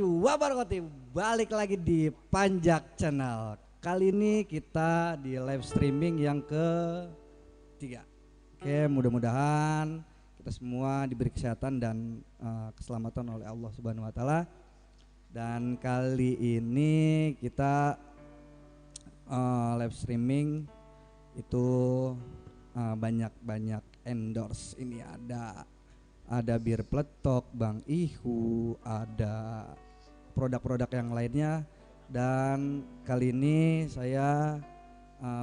warahmatullahi wabarakatuh. Balik lagi di Panjak Channel. Kali ini kita di live streaming yang ketiga. Oke, mudah-mudahan kita semua diberi kesehatan dan keselamatan oleh Allah Subhanahu wa taala. Dan kali ini kita live streaming itu banyak-banyak endorse. Ini ada bir peletok Bang Ihu, ada produk-produk yang lainnya. Dan kali ini saya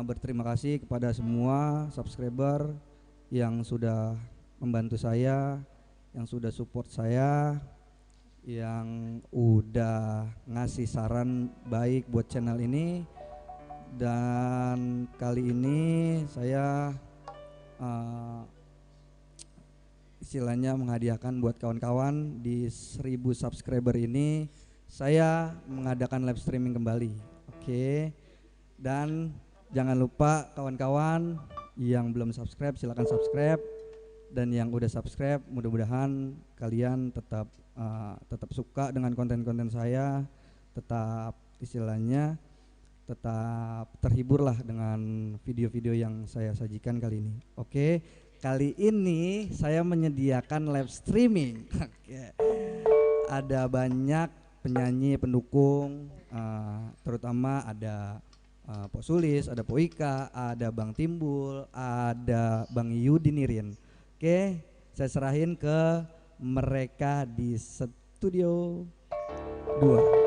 berterima kasih kepada semua subscriber yang sudah membantu saya, yang sudah support saya, yang udah ngasih saran baik buat channel ini. Dan kali ini saya istilahnya menghadiahkan buat kawan-kawan di 1000 subscriber ini, saya mengadakan live streaming kembali. Oke. Dan jangan lupa kawan-kawan yang belum subscribe silahkan subscribe, dan yang udah subscribe mudah-mudahan kalian tetap suka dengan konten-konten saya, tetap istilahnya tetap terhibur lah dengan video-video yang saya sajikan kali ini. Oke. Kali ini saya menyediakan live streaming. Ada banyak penyanyi pendukung, terutama ada Pok Sulis, ada Pok Ika, ada Bang Timbul, ada Bang Yudinirin. Oke, saya serahin ke mereka di studio 2.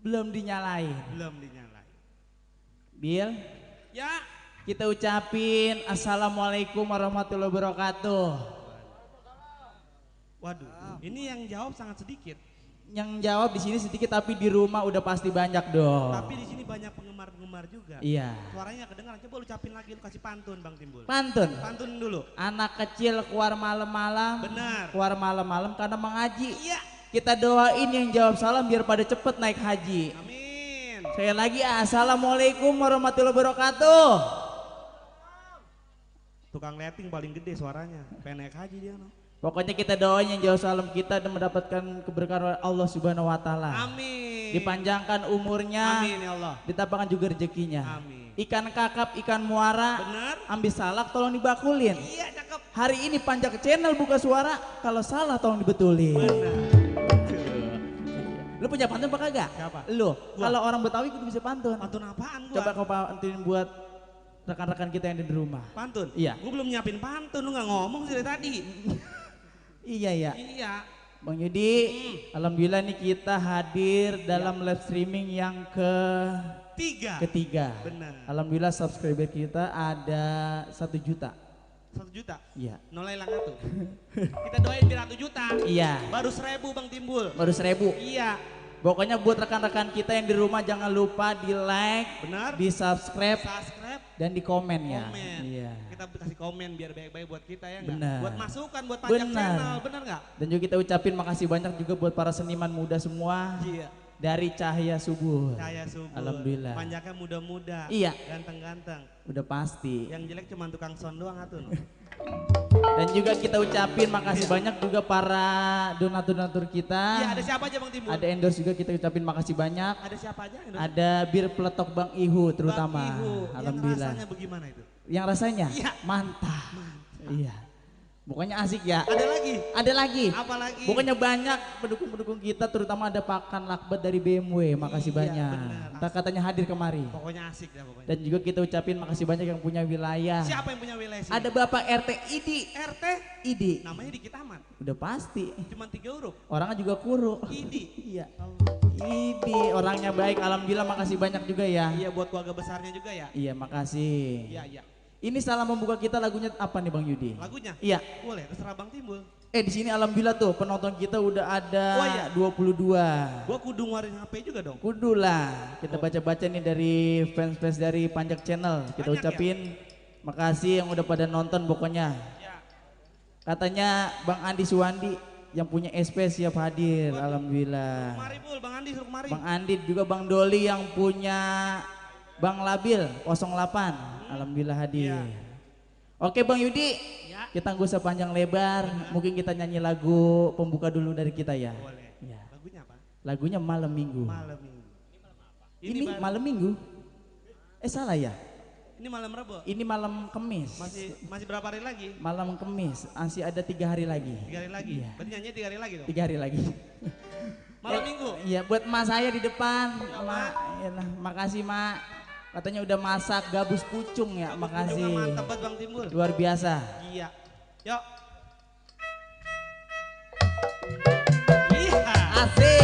belum dinyalain. Belum dinyalain. Bil, Ya. kita ucapin assalamualaikum warahmatullahi wabarakatuh. Waduh, ini yang jawab sangat sedikit. Yang jawab di sini sedikit tapi di rumah udah pasti banyak dong. Tapi di sini banyak penggemar-penggemar juga. Iya. Suaranya kedengaran. Coba lu ucapin lagi, lu kasih pantun Bang Timbul. Pantun. Pantun dulu. Anak kecil keluar malam-malam. Benar. Keluar malam-malam karena mengaji. Iya. Kita doain yang jawab salam biar pada cepet naik haji. Amin. Saya lagi assalamualaikum warahmatullahi wabarakatuh. Tukang lighting paling gede suaranya. Pengen naik haji dia, no. Pokoknya kita doain yang jawab salam kita dan mendapatkan keberkahan Allah Subhanahu wa taala. Amin. Dipanjangkan umurnya. Amin ya Allah. Ditambahkan juga rezekinya. Amin. Ikan kakap, ikan muara. Benar. Ambil salak tolong dibakulin. Iya, cakep. Hari ini Panjang Channel buka suara. Kalau salah tolong dibetulin. Benar. Lu punya pantun apa kagak? Siapa? Lu. Gua. Kalau orang Betawi kudu bisa pantun. Pantun apaan gua? Coba kau pantunin buat rekan-rekan kita yang ada di rumah. Pantun? Iya. Gua belum nyiapin pantun, lu gak ngomong sih dari tadi. Iya ya. Iya. Bang Yudi, alhamdulillah nih kita hadir dalam live streaming yang ketiga. Benar. Alhamdulillah subscriber kita ada 1 juta. 1 juta? Iya. Nolai lang tuh. Kita doain biar 1 juta. Iya. Baru 1000 Bang Timbul. Baru 1000. Iya. Pokoknya buat rekan-rekan kita yang di rumah jangan lupa di like, Benar. di subscribe, Subscribe, dan di komen ya. komen. Iya. Kita kasih komen biar baik-baik buat kita ya enggak? Benar. Buat masukan, buat pajak Benar. channel, benar enggak? Dan juga kita ucapin makasih banyak juga buat para seniman muda semua Iya. dari Cahaya Subuh. Cahaya Subuh. Alhamdulillah. Panjaknya muda-muda. Iya. Ganteng-ganteng. Udah pasti. Yang jelek cuma tukang sound doang atuh. Dan juga kita ucapin makasih banyak juga para donatur-donatur kita. Iya, ada siapa aja Bang Timbul? Ada endorse juga kita ucapin makasih banyak. Ada siapa aja? Ada bir peletok Bang Ihu terutama. Bang Ihu. Alhamdulillah. Yang rasanya bagaimana itu? Yang rasanya Iya. mantap. Iya. Pokoknya asik ya. Ada lagi? Ada lagi. Apa lagi? Pokoknya banyak pendukung-pendukung kita terutama ada Pakan Lakbat dari BMW. Makasih Iya, banyak. benar. Kita katanya hadir kemari. Pokoknya asik dah pokoknya. Dan juga kita ucapin makasih banyak yang punya wilayah. Siapa yang punya wilayah sini? Ada Bapak RT Idi. RT. Idi. Namanya dikit amat. Udah pasti. Cuma 3 huruf. Orangnya juga kuru. Idi. Iya. Idi orangnya baik. Alhamdulillah makasih banyak juga ya. Iya, buat keluarga besarnya juga ya. Iya makasih. Iya, iya. Ini salah membuka kita lagunya apa nih Bang Yudi? Lagunya? Iya. Boleh, terserah Bang Timbul. Di sini alhamdulillah tuh penonton kita udah ada Oh iya. 22. Gua kudu ngeluarin HP juga dong. Kudu lah. Kita baca-baca nih dari fans-fans dari Panjak Channel. Kita Banyak ucapin makasih yang udah pada nonton pokoknya. Ya. Katanya Bang Andi Suwandi yang punya SP siap hadir. Waduh. Alhamdulillah. Kemari Bul, Bang Andi suruh kemari. Bang Andit juga Bang Doli yang punya Bang Labil 08. Alhamdulillah hadir. Iya. Oke Bang Yudi, Ya. kita nggak usah panjang lebar. Mungkin kita nyanyi lagu pembuka dulu dari kita ya. Boleh. Ya. Lagunya apa? Lagunya Malam Minggu. Malam Minggu. Ini Bang- Malam Minggu? Salah ya? Ini malam Rabu. Ini malam Kemis. Masih berapa hari lagi? Malam Kemis. Masih ada 3 hari lagi. 3 hari lagi. Iya. Berarti nyanyi 3 hari lagi dong. 3 hari lagi. Malam Minggu. Iya, buat emak saya di depan. Mak, iyalah, makasih Mak. Katanya udah masak gabus pucung ya, makasih. Kunjungan mantap banget Bang Timbul. Luar biasa. Iya. Yuk. Iya. Asik.